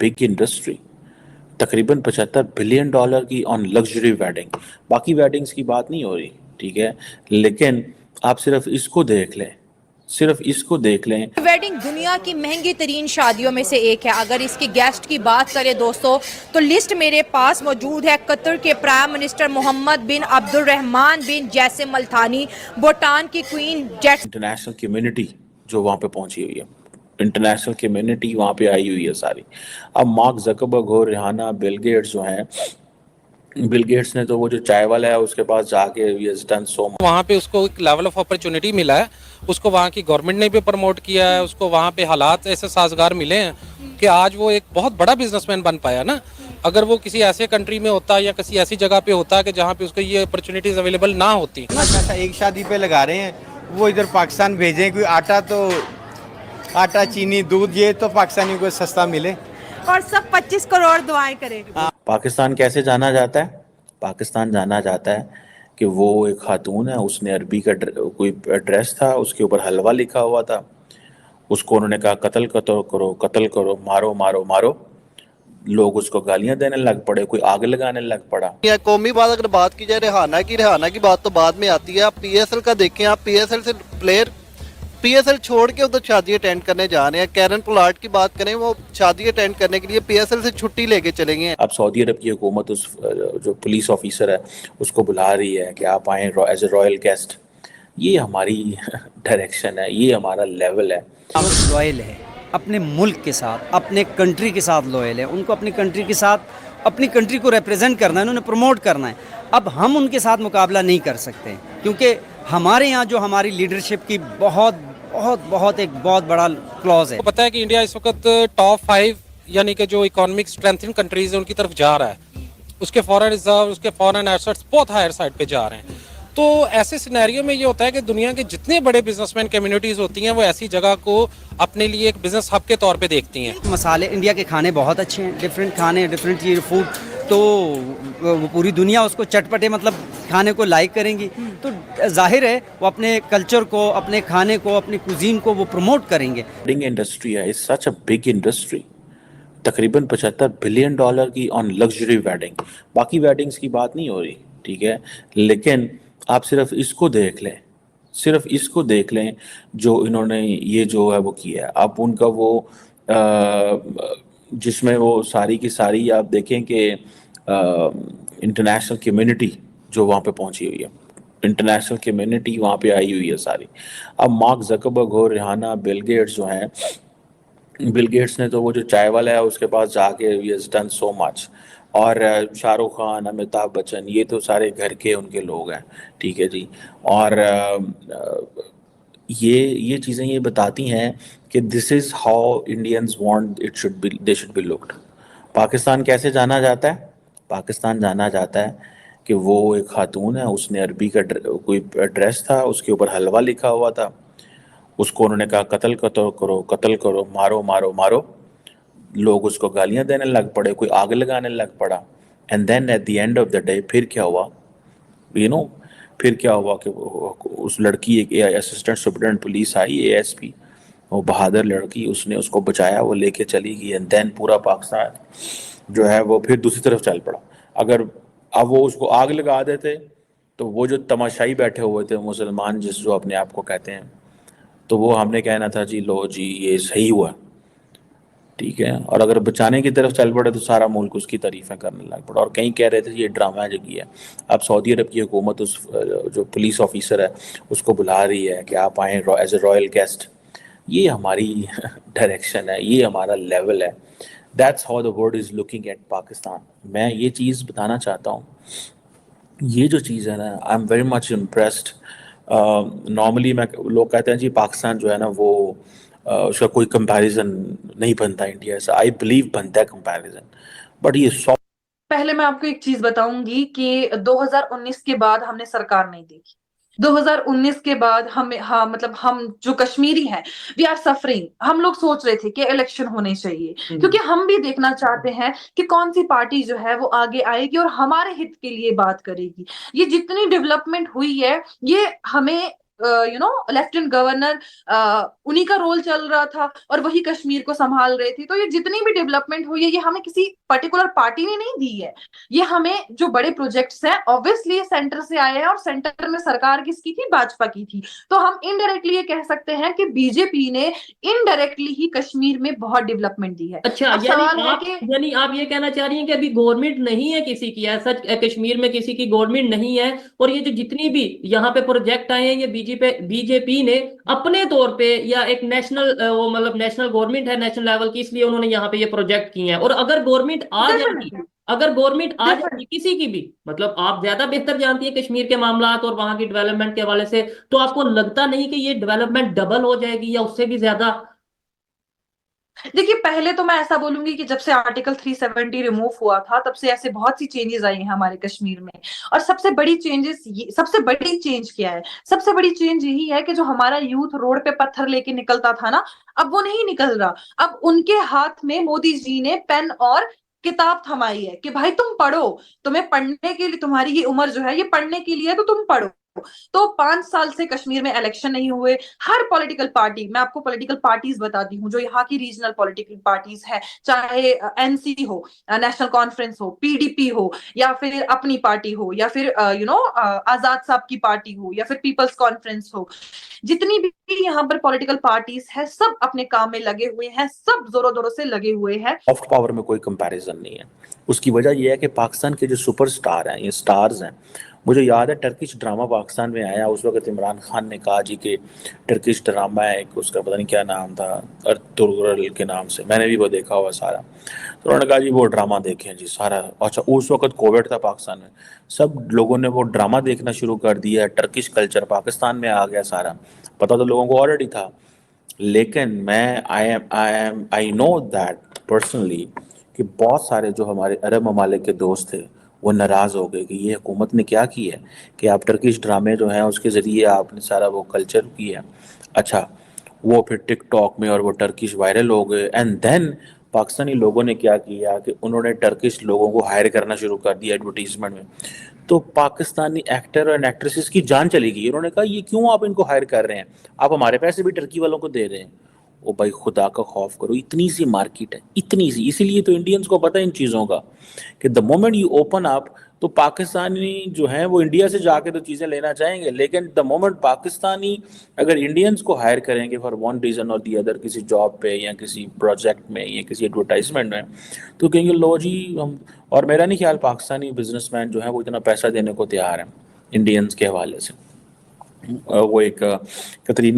big industry. तकरीबन $75 billion की on luxury wedding. बाकी वेडिंग्स की बात नहीं हो रही, ठीक है, लेकिन आप सिर्फ इसको देख लें, सिर्फ इसको देख लें. वेडिंग दुनिया की महंगी तरीन शादियों में से एक है. अगर इसकी गेस्ट की बात करें दोस्तों, तो लिस्ट मेरे पास मौजूद है. कतर के प्राइम मिनिस्टर मोहम्मद बिन अब्दुलरहमान बिन जैसिम अल थानी, भूटान की क्वीन जेट. इंटरनेशनल कम्युनिटी जो वहाँ पे पहुंची हुई है, इंटरनेशनल कम्युनिटी वहाँ पे आई हुई है सारी. अब मार्क जकरबर्ग और रिहाना, बिल गेट्स जो हैं, बिल गेट्स ने तो वो जो चाय वाला है उसके पास जाके he has done so much. वहाँ पे उसको एक लेवल ऑफ अपॉर्चुनिटी मिला है, उसको वहाँ की गवर्नमेंट ने भी प्रमोट किया है, उसको वहाँ पे हालात ऐसे साजगार मिले हैं कि आज वो एक बहुत बड़ा बिजनेसमैन बन पाया ना. अगर वो किसी ऐसे कंट्री में होता या किसी ऐसी जगह पे होता कि जहाँ पे उसको ये अपॉर्चुनिटीज अवेलेबल ना होती. पैसा एक शादी पे लगा रहे हैं, वो इधर पाकिस्तान भेजें. कोई आटा चीनी दूध ये तो पाकिस्तानी को सस्ता मिले और सब 25 करोड़ दुआएं करें. पाकिस्तान कैसे जाना जाता है? पाकिस्तान जाना जाता है कि वो एक खातून है, उसने अरबी का कोई ड्रेस था, उसके ऊपर हलवा लिखा हुआ था, उसको उन्होंने कहा कत्ल करो, मारो मारो मारो. लोग उसको गालियां देने लग पड़े, कोई आग लगाने लग पड़ा. कौमी बात अगर बात की जाए रिहाना की बात तो बाद में आती है. आप पीएसएल का देखें, आप पीएसएल से प्लेयर पीएसएल छोड़ के उधर शादी अटेंड करने जा रहे हैं. कैरन पोलार्ड की बात करें, वो शादी अटेंड करने के लिए पीएसएल से छुट्टी लेके चले गए. अब सऊदी अरब की हुकूमत उस जो पुलिस ऑफिसर है उसको बुला रही है कि आप आए एज ए रॉयल गेस्ट. ये हमारी डायरेक्शन है, ये हमारा लेवल है. लॉयल है अपने मुल्क के साथ, अपने कंट्री के साथ लॉयल है. उनको अपनी कंट्री के साथ अपनी कंट्री को रिप्रेजेंट करना है, उन्होंने प्रमोट करना है. अब हम उनके साथ मुकाबला नहीं कर सकते क्योंकि हमारे यहाँ जो हमारी लीडरशिप की एक बहुत बड़ा क्लॉज है. पता है कि इंडिया इस वक्त टॉप 5 यानी कि जो इकोनॉमिक स्ट्रेंथनिंग कंट्रीज है उनकी तरफ जा रहा है. उसके फॉरेन रिजर्व, उसके फॉरेन एसेट्स बहुत हायर साइड पे जा रहे हैं. तो ऐसे सिनेरियो में ये होता है कि दुनिया के जितने बड़े बिजनेसमैन कम्युनिटीज होती हैं वो ऐसी जगह को अपने लिए एक बिजनेस हब के तौर पे देखती हैं. मसाले इंडिया के खाने बहुत अच्छे हैं, डिफरेंट खाने, डिफरेंट चीज फूड, तो वो पूरी दुनिया उसको चटपटे मतलब खाने को लाइक करेंगी. तो जाहिर है वो अपने कल्चर को, अपने खाने को, अपनी कुजीन को वो प्रमोट करेंगे. वेडिंग इंडस्ट्री है, it's such a big industry. तकरीबन $75 बिलियन की ऑन लग्जरी वेडिंग. बाकी वेडिंग्स की बात नहीं हो रही, ठीक है, लेकिन आप सिर्फ इसको देख लें, सिर्फ इसको देख लें जो इन्होंने ये जो है वो किया है. आप उनका वो जिसमें वो सारी की सारी आप देखें कि इंटरनेशनल कम्युनिटी जो वहाँ पे पहुंची हुई है, इंटरनेशनल कम्युनिटी वहाँ पे आई हुई है सारी. अब मार्क जकरबर्ग और रिहाना, बिल गेट्स जो हैं, बिल गेट्स ने तो वो जो चाय वाला है उसके पास जाके he has done so much. और शाहरुख खान, अमिताभ बच्चन, ये तो सारे घर के उनके लोग हैं, ठीक है जी. और ये चीज़ें ये बताती हैं कि this is how Indians want it should be, they should be looked. Pakistan कैसे जाना जाता है? पाकिस्तान जाना जाता है कि वो एक खातून है, उसने अरबी का कोई ड्रेस था, उसके ऊपर हलवा लिखा हुआ था, उसको उन्होंने कहा कत्ल करो, मारो मारो मारो. लोग उसको गालियां देने लग पड़े, कोई आग लगाने लग पड़ा. And then at the end of the day फिर क्या हुआ, फिर क्या हुआ कि उस लड़की, एक असिस्टेंट सुपरिटेंडेंट पुलिस आई, एएसपी, वो बहादुर लड़की, उसने उसको बचाया, वो लेके चली गई. एंड देन पूरा पाकिस्तान जो है वो फिर दूसरी तरफ चल पड़ा. अगर अब वो उसको आग लगा देते तो वो जो तमाशाई बैठे हुए थे मुसलमान, जो अपने आप को कहते हैं, तो वो हमने कहना था जी लो जी ये सही हुआ, ठीक है. और अगर बचाने की तरफ चल पड़े तो सारा मुल्क उसकी तारीफें करने लग पड़ा. और कहीं कह रहे थे ये ड्रामा है जो किया. अब सऊदी अरब की हुकूमत उस जो पुलिस ऑफिसर है उसको बुला रही है कि आप आए एज ए रॉयल गेस्ट. ये हमारी डायरेक्शन है, ये हमारा लेवल है. That's how the world is looking at Pakistan. मैं ये चीज़ बताना चाहता हूँ, ये जो चीज़ है ना, I am very much impressed. Normally लोग कहते हैं जी पाकिस्तान जो है ना वो उसका कोई कंपैरिजन नहीं बनता इंडिया से. आई बिलीव बनता है कंपैरिजन, बट ये पहले मैं आपको एक चीज बताऊंगी कि 2019 के बाद हमने सरकार नहीं देखी. 2019 के बाद मतलब हम जो कश्मीरी हैं, वी आर सफरिंग. हम लोग सोच रहे थे कि इलेक्शन होने चाहिए क्योंकि हम भी देखना चाहते हैं कि कौन सी पार्टी जो है वो आगे आएगी और हमारे हित के लिए बात करेगी. ये जितनी डेवलपमेंट हुई है ये हमें लेफ्टिनेंट गवर्नर उन्हीं का रोल चल रहा था और वही कश्मीर को संभाल रहे थे। तो ये जितनी भी डेवलपमेंट हुई है ये हमें किसी पर्टिकुलर पार्टी ने नहीं दी है, ये हमें जो बड़े प्रोजेक्ट्स हैं ऑब्वियसली सेंटर से आए हैं, और सेंटर में सरकार किसकी थी? भाजपा की थी। तो हम इनडायरेक्टली ये कह सकते हैं कि बीजेपी ने इनडायरेक्टली ही कश्मीर में बहुत डेवलपमेंट दी है। अच्छा, अब सवाल है कि यानी आप ये कहना चाह रही हैं कि अभी गवर्नमेंट नहीं है किसी की, ऐसा कश्मीर में किसी की गवर्नमेंट नहीं है, और ये जो जितनी भी यहाँ पे प्रोजेक्ट आए हैं ये बीजेपी ने अपने तौर पे, या एक नेशनल वो मतलब नेशनल गवर्नमेंट है नेशनल लेवल की, इसलिए उन्होंने यहाँ पे ये प्रोजेक्ट किए हैं। और अगर गवर्नमेंट आ जाएगी, अगर गवर्नमेंट आ जाएगी किसी की भी, मतलब आप ज्यादा बेहतर जानती है कश्मीर के मामलात और वहां की डेवलपमेंट के हवाले से, तो आपको लगता नहीं कि ये डेवलपमेंट डबल हो जाएगी या उससे भी ज्यादा? देखिए, पहले तो मैं ऐसा बोलूंगी कि जब से आर्टिकल 370 रिमूव हुआ था तब से ऐसे बहुत सी चेंजेस आई हैं हमारे कश्मीर में, और सबसे बड़ी चेंज क्या है? सबसे बड़ी चेंज यही है कि जो हमारा यूथ रोड पे पत्थर लेके निकलता था ना, अब वो नहीं निकल रहा। अब उनके हाथ में मोदी जी ने पेन और किताब थमाई है कि भाई तुम पढ़ो, तुम्हें पढ़ने के लिए, तुम्हारी ये उम्र जो है ये पढ़ने के लिए, तो तुम पढ़ो। तो 5 साल से कश्मीर में इलेक्शन नहीं हुए। हर पॉलिटिकल पार्टी, मैं आपको पॉलिटिकल पार्टीज बताती हूँ जो यहाँ की रीजनल पॉलिटिकल पार्टीज है, चाहे एनसी हो, नेशनल कॉन्फ्रेंस हो, पीडीपी हो, या फिर अपनी पार्टी हो, या फिर आजाद साहब की पार्टी हो, या फिर पीपल्स कॉन्फ्रेंस हो, जितनी भी यहाँ पर पॉलिटिकल पार्टीज है सब अपने काम में लगे हुए हैं, सब जोरों जोरों से लगे हुए हैं। सॉफ्ट पावर में कोई कंपैरिजन नहीं है। उसकी वजह यह है कि पाकिस्तान के जो सुपरस्टार हैं, ये स्टार्स हैं, मुझे याद है टर्किश ड्रामा पाकिस्तान में आया, उस वक्त इमरान खान ने कहा जी कि टर्किश ड्रामा है एक, उसका पता नहीं क्या नाम था, अर्तुगरुल के नाम से, मैंने भी वो देखा हुआ सारा। तो उन्होंने कहा जी वो ड्रामा देखें जी सारा। अच्छा, उस वक्त कोविड था पाकिस्तान में, सब लोगों ने वो ड्रामा देखना शुरू कर दिया, टर्किश कल्चर पाकिस्तान में आ गया सारा। पता तो लोगों को ऑलरेडी था, लेकिन मैं आई नो दैट पर्सनली कि बहुत सारे जो हमारे अरब ममालिक के दोस्त थे वो नाराज़ हो गए कि ये हुकूमत ने क्या की है कि आप टर्किश ड्रामे जो हैं उसके ज़रिए आपने सारा वो कल्चर किया। अच्छा, वो फिर टिकटॉक में और वो टर्किश वायरल हो गए, एंड देन पाकिस्तानी लोगों ने क्या किया कि उन्होंने टर्किश लोगों को हायर करना शुरू कर दिया एडवर्टीजमेंट में। तो पाकिस्तानी एक्टर और एक्ट्रेसेस की जान चली गई। उन्होंने कहा ये क्यों आप इनको हायर कर रहे हैं, आप हमारे पैसे भी टर्की वालों को दे रहे हैं। ओ भाई खुदा का खौफ करो, इतनी सी मार्केट है, इतनी सी। इसीलिए तो इंडियंस को पता है इन चीज़ों का कि the moment you open up, तो पाकिस्तानी जो हैं वो इंडिया से जाके तो चीज़ें लेना चाहेंगे, लेकिन द मोमेंट पाकिस्तानी अगर इंडियंस को हायर करेंगे फॉर वन रीज़न और दी अदर, किसी जॉब पे या किसी प्रोजेक्ट में या किसी एडवर्टाइजमेंट में, तो कहेंगे लो जी हम। और मेरा नहीं ख्याल पाकिस्तानी बिजनेसमैन जो है वो इतना पैसा देने को तैयार हैं इंडियंस के हवाले से। वो एक कतरीना